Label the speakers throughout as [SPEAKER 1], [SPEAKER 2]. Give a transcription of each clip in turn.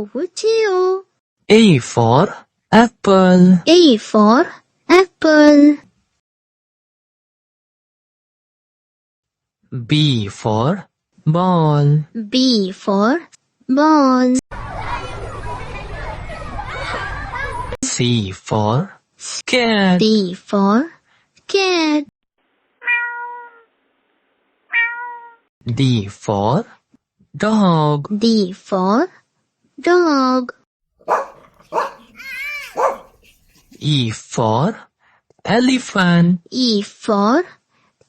[SPEAKER 1] Chiu.
[SPEAKER 2] A for apple.
[SPEAKER 1] A for apple.
[SPEAKER 2] B for ball.
[SPEAKER 1] B for ball.
[SPEAKER 2] C for cat.
[SPEAKER 1] D for cat.
[SPEAKER 2] D for dog.
[SPEAKER 1] D for dog.
[SPEAKER 2] E for elephant.
[SPEAKER 1] E for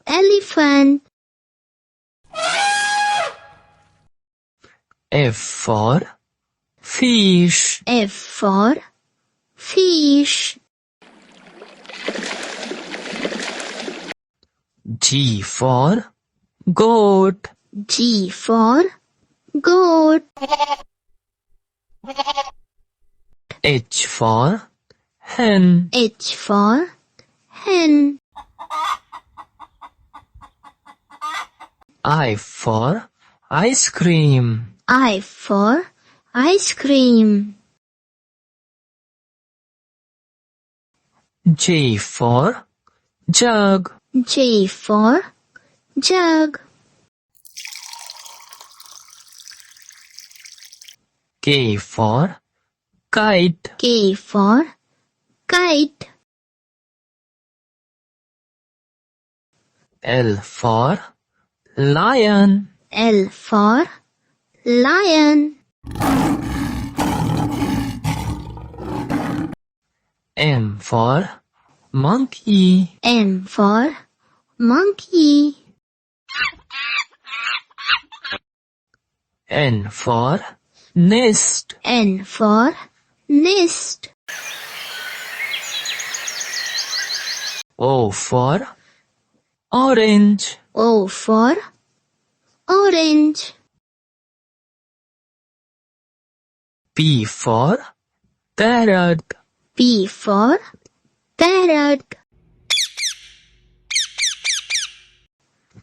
[SPEAKER 1] elephant.
[SPEAKER 2] F for fish.
[SPEAKER 1] F for fish.
[SPEAKER 2] G for goat.
[SPEAKER 1] G for goat.
[SPEAKER 2] H for hen.
[SPEAKER 1] H for hen.
[SPEAKER 2] I for ice cream.
[SPEAKER 1] I for ice cream.
[SPEAKER 2] J for jug.
[SPEAKER 1] J for jug.
[SPEAKER 2] K for kite.
[SPEAKER 1] K for kite.
[SPEAKER 2] L for lion.
[SPEAKER 1] L for lion.
[SPEAKER 2] M for monkey.
[SPEAKER 1] M for monkey.
[SPEAKER 2] N for nest.
[SPEAKER 1] N for nest.
[SPEAKER 2] O for orange.
[SPEAKER 1] O for orange.
[SPEAKER 2] P for parrot.
[SPEAKER 1] P for parrot.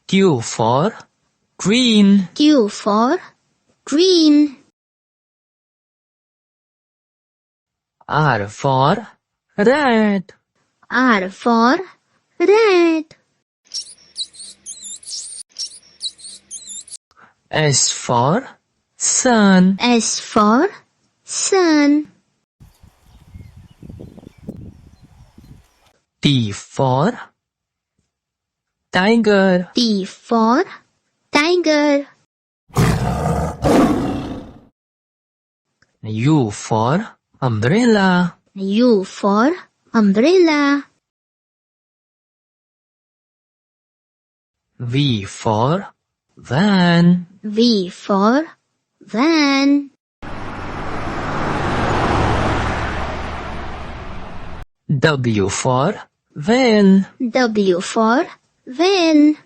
[SPEAKER 2] Q for green.
[SPEAKER 1] Q for green.
[SPEAKER 2] R for rat.
[SPEAKER 1] R for rat.
[SPEAKER 2] S for sun.
[SPEAKER 1] S for sun.
[SPEAKER 2] T for tiger.
[SPEAKER 1] T for tiger.
[SPEAKER 2] U for umbrella.
[SPEAKER 1] U for umbrella.
[SPEAKER 2] V for van.
[SPEAKER 1] V for van.
[SPEAKER 2] W for van.
[SPEAKER 1] W for van.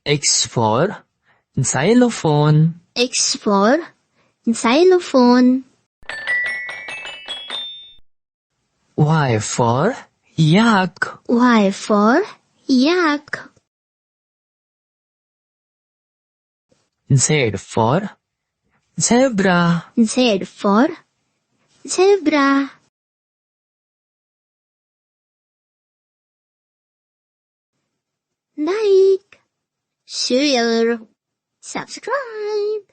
[SPEAKER 2] X for xylophone.
[SPEAKER 1] X for xylophone.
[SPEAKER 2] Y for yak.
[SPEAKER 1] Y for yak.
[SPEAKER 2] Z for zebra.
[SPEAKER 1] Z for zebra. Like, share, subscribe.